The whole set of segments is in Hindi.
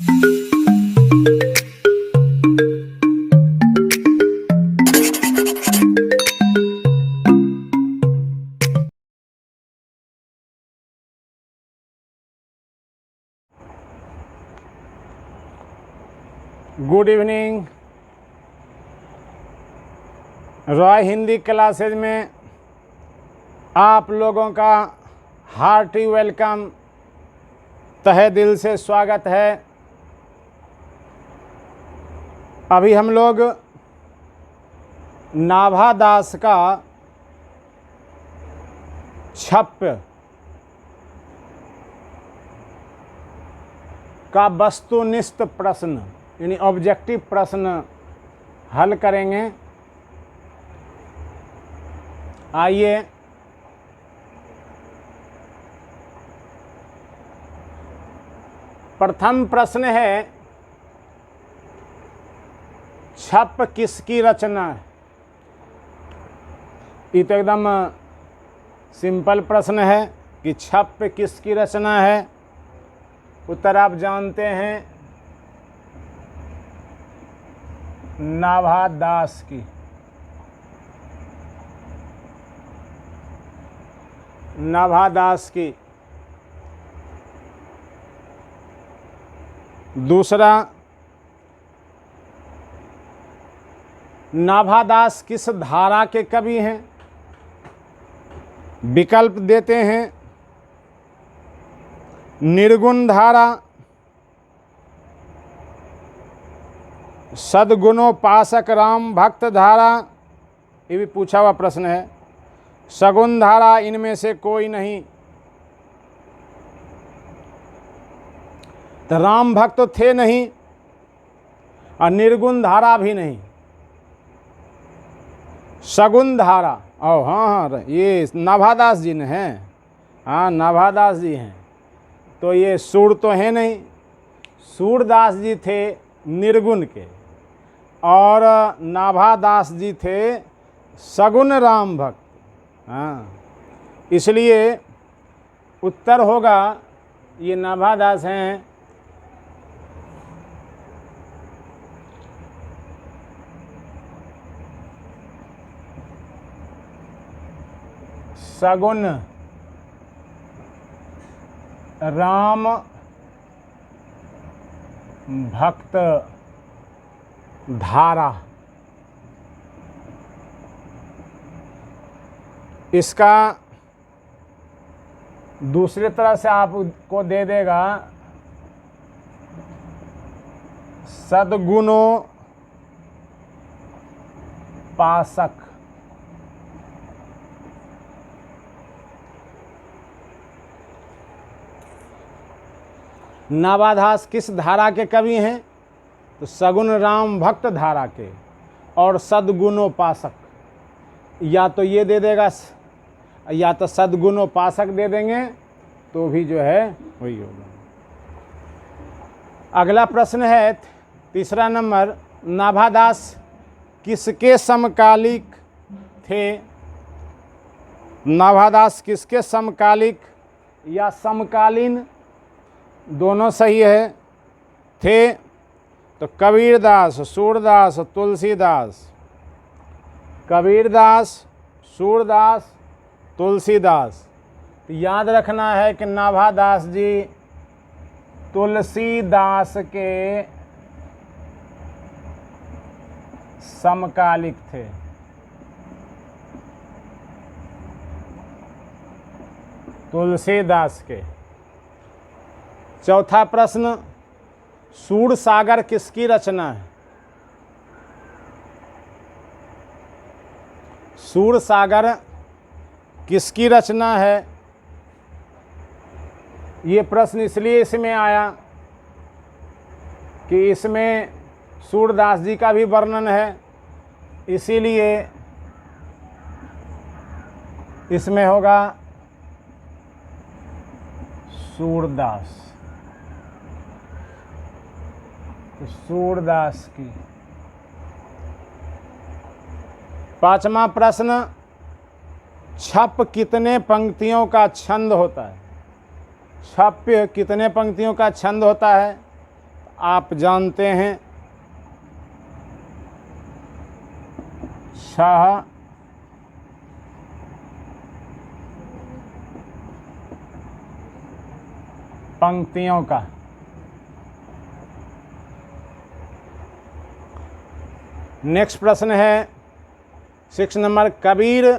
Good evening. Roy Hindi classes में आप लोगों का हार्टी वेलकम, तहे दिल से स्वागत है। अभी हम लोग नाभा दास का छप्य का वस्तुनिष्ठ प्रश्न यानी ऑब्जेक्टिव प्रश्न हल करेंगे। आइए प्रथम प्रश्न है, छप किसकी रचना है? ये तो एकदम सिंपल प्रश्न है कि छप किसकी रचना है। उत्तर आप जानते हैं, नाभा दास की। नाभा दास की। दूसरा, नाभा दास किस धारा के कवि हैं? विकल्प देते हैं, निर्गुण धारा, सद्गुणोपासक राम भक्त धारा, ये भी पूछा हुआ प्रश्न है। सगुण धारा, इनमें से कोई नहीं। तो राम भक्त थे नहीं और निर्गुण धारा भी नहीं। सगुण धारा, ओ हाँ, ये नाभादास जी ने हैं। हाँ, नाभादास जी हैं। तो ये सूर तो है नहीं। सूरदास जी थे निर्गुण के और नाभादास जी थे सगुण राम भक्त। हाँ, इसलिए उत्तर होगा ये नाभादास हैं। सगुण राम भक्त धारा। इसका दूसरी तरह से आपको दे देगा सद्गुणोपासक। नाभादास किस धारा के कवि हैं? तो सगुण राम भक्त धारा के और सद्गुणोपासक। या तो ये दे देगा या तो सद्गुणोपासक दे देंगे तो भी जो है वही होगा। अगला प्रश्न है तीसरा नंबर, नाभादास किसके समकालिक थे? नाभादास किसके समकालिक या समकालीन, दोनों सही है, थे? तो कबीरदास, सूरदास, तुलसीदास। कबीरदास, सूरदास, तुलसीदास। तो याद रखना है कि नाभादास जी तुलसीदास के समकालिक थे। तुलसीदास के। चौथा प्रश्न, सूरसागर किसकी रचना है? सूरसागर किसकी रचना है? ये प्रश्न इसलिए इसमें आया कि इसमें सूरदास जी का भी वर्णन है, इसीलिए इसमें होगा सूरदास। सूरदास की। पांचवा प्रश्न, छप कितने पंक्तियों का छंद होता है? छप्य कितने पंक्तियों का छंद होता है? आप जानते हैं शाह पंक्तियों का। नेक्स्ट प्रश्न है 6 नंबर, कबीर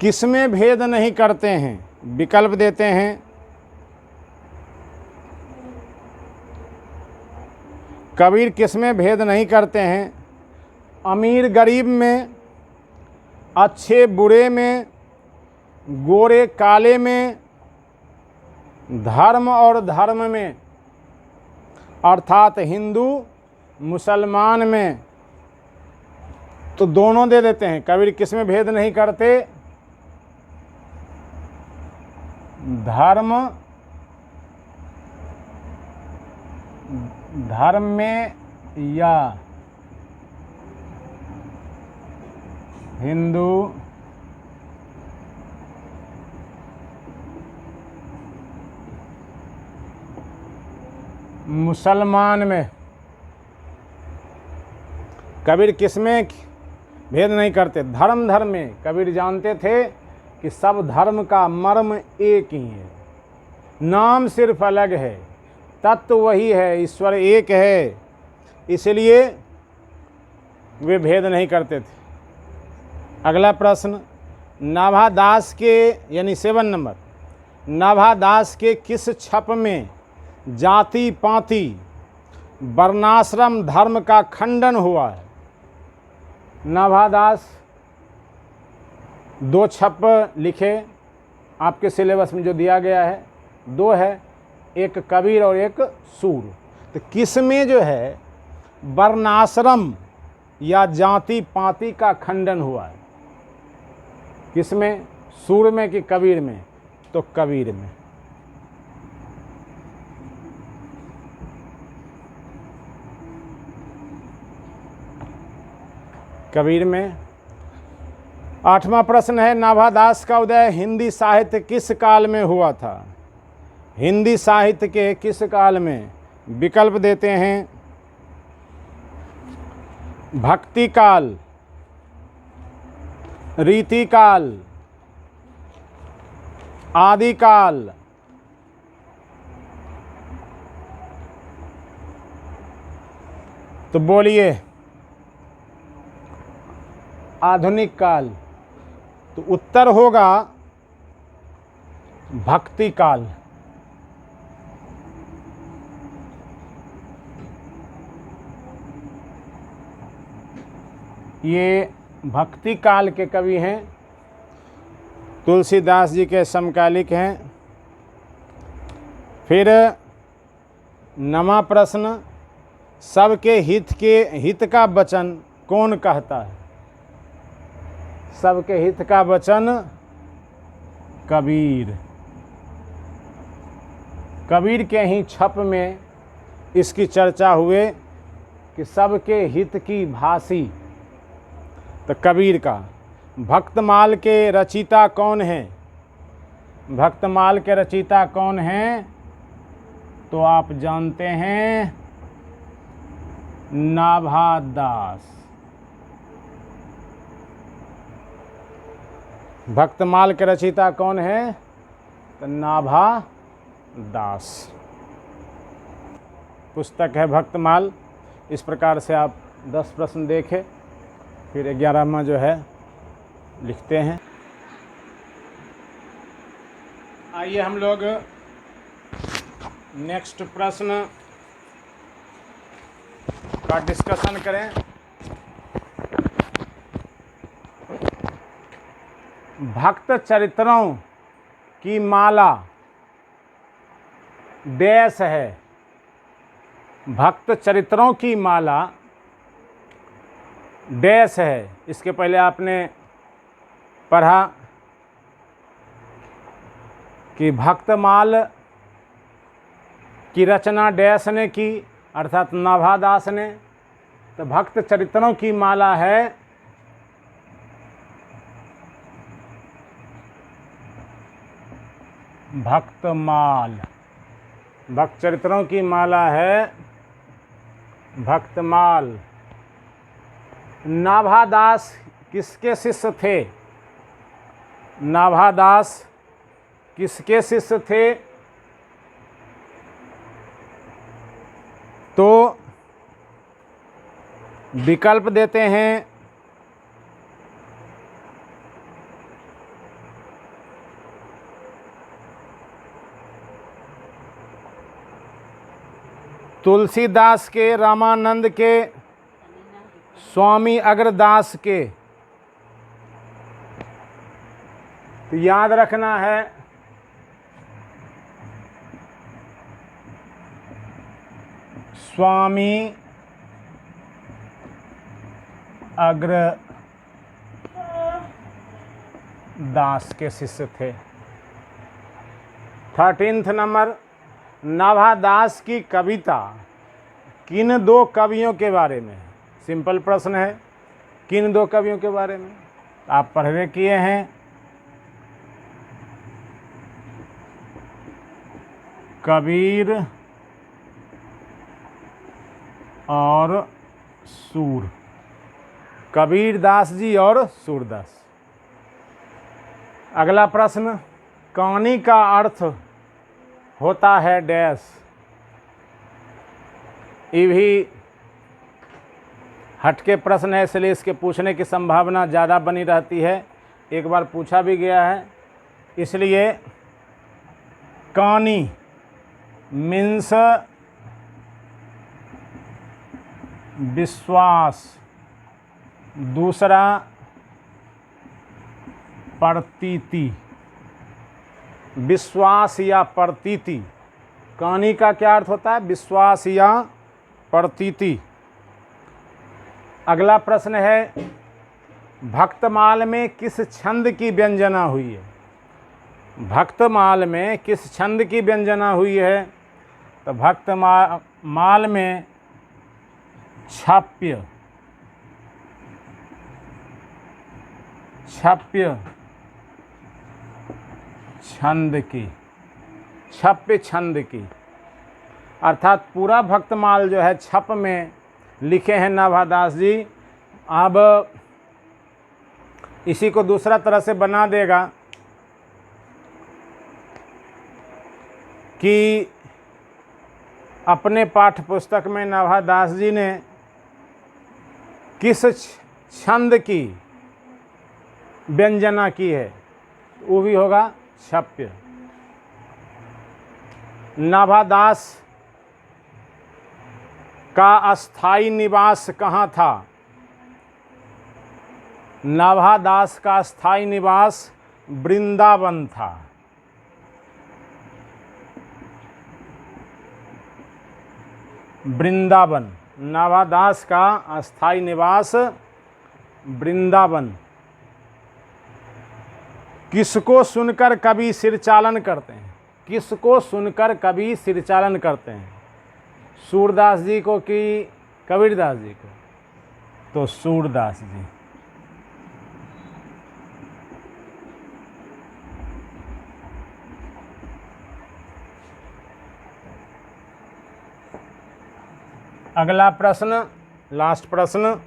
किसमें भेद नहीं करते हैं? विकल्प देते हैं। कबीर किसमें भेद नहीं करते हैं? अमीर गरीब में, अच्छे बुरे में, गोरे काले में, धर्म और धर्म में, अर्थात हिंदू मुसलमान में। तो दोनों दे देते हैं। कबीर किसमें भेद नहीं करते? धर्म में या हिंदू मुसलमान में। कबीर किसमें भेद नहीं करते? धर्म धर्म में। कबीर जानते थे कि सब धर्म का मर्म एक ही है, नाम सिर्फ अलग है, तत्व वही है, ईश्वर एक है, इसलिए वे भेद नहीं करते थे। अगला प्रश्न, नाभादास के यानी 7 नंबर, नाभादास के किस छप में जाति पाति वर्णाश्रम धर्म का खंडन हुआ है? नाभादास 2 छप लिखे आपके सिलेबस में जो दिया गया है, 2 है, एक कबीर और एक सूर। तो किस में जो है वर्णाश्रम या जाति पाति का खंडन हुआ है? किस में? सूर में कि कबीर में? तो कबीर में। कबीर में। 8वां प्रश्न है, नाभादास का उदय हिंदी साहित्य किस काल में हुआ था? हिंदी साहित्य के किस काल में? विकल्प देते हैं। भक्ति काल, रीति काल, आदि काल, तो बोलिए। आधुनिक काल। तो उत्तर होगा भक्ति काल। ये भक्ति काल के कवि हैं, तुलसीदास जी के समकालिक हैं। फिर 9वां प्रश्न, सबके हित का वचन कौन कहता है? सबके हित का वचन कबीर। कबीर के ही छप में इसकी चर्चा हुए कि सबके हित की भाषी। तो कबीर का। भक्तमाल के रचयिता कौन हैं? भक्तमाल के रचयिता कौन हैं? तो आप जानते हैं नाभादास। भक्तमाल के रचयिता कौन है? तो नाभादास। पुस्तक है भक्तमाल। इस प्रकार से आप 10 प्रश्न देखें, फिर 11वां जो है लिखते हैं। आइए हम लोग नेक्स्ट प्रश्न का डिस्कशन करें। भक्त चरित्रों की माला डैश है? भक्त चरित्रों की माला डैश है। इसके पहले आपने पढ़ा कि भक्तमाल की रचना डैश ने की, अर्थात नाभादास ने। तो भक्त चरित्रों की माला है भक्तमाल। भक्त चरित्रों की माला है भक्तमाल। नाभादास किसके शिष्य थे? नाभादास किसके शिष्य थे? तो विकल्प देते हैं। तुलसीदास के, रामानंद के, स्वामी अग्रदास के। तो याद रखना है स्वामी अग्रदास के शिष्य थे। 13 नंबर, नाभादास की कविता किन दो कवियों के बारे में? सिंपल प्रश्न है, किन दो कवियों के बारे में? आप पढ़वे किए हैं। कबीर और सूर, कबीरदास जी और सूरदास। अगला प्रश्न, कहानी का अर्थ होता है डैश। ये भी हटके प्रश्न है, इसलिए इसके पूछने की संभावना ज़्यादा बनी रहती है। एक बार पूछा भी गया है, इसलिए कहानी मीन्स विश्वास, दूसरा प्रतीति। विश्वास या प्रतीति, कहानी का क्या अर्थ होता है? विश्वास या प्रतीति। अगला प्रश्न है, भक्तमाल में किस छंद की व्यंजना हुई है? भक्तमाल में किस छंद की व्यंजना हुई है? तो भक्तमाल में छाप्य छंद की, छप्य छंद की, अर्थात पूरा भक्तमाल जो है छप में लिखे हैं नाभादास जी। अब इसी को दूसरा तरह से बना देगा कि अपने पाठ्य पुस्तक में नाभादास जी ने किस छंद की व्यंजना की है, वो भी होगा छप्य। नाभादास का स्थायी निवास कहाँ था? नाभादास का स्थायी निवास वृंदावन था। वृंदावन, नाभादास का स्थायी निवास वृंदावन। किसको सुनकर कवि सिरचालन करते हैं? किसको सुनकर कवि सिरचालन करते हैं? सूरदास जी को कि कबीरदास जी को? तो सूरदास जी। अगला प्रश्न, लास्ट प्रश्न,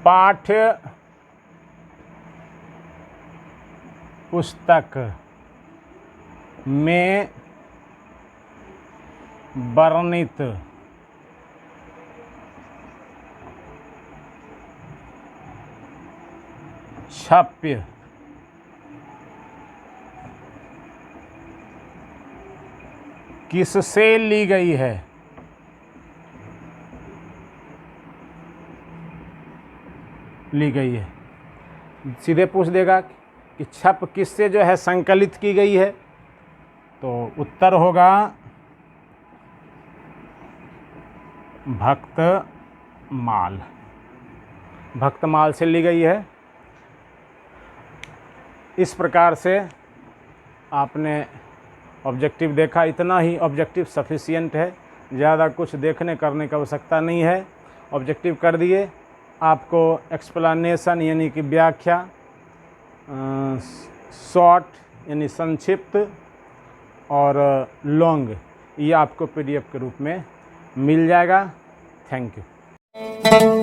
पाठ्य पुस्तक में वर्णित छप्य किससे ली गई है? ली गई है, सीधे पूछ देगा कि छप किससे जो है संकलित की गई है, तो उत्तर होगा भक्तमाल। भक्तमाल से ली गई है। इस प्रकार से आपने ऑब्जेक्टिव देखा, इतना ही ऑब्जेक्टिव सफिशिएंट है, ज़्यादा कुछ देखने करने की आवश्यकता नहीं है। ऑब्जेक्टिव कर दिए, आपको एक्सप्लेनेशन यानी कि व्याख्या, शॉर्ट यानी संक्षिप्त और लॉन्ग, ये आपको PDF के रूप में मिल जाएगा। Thank you.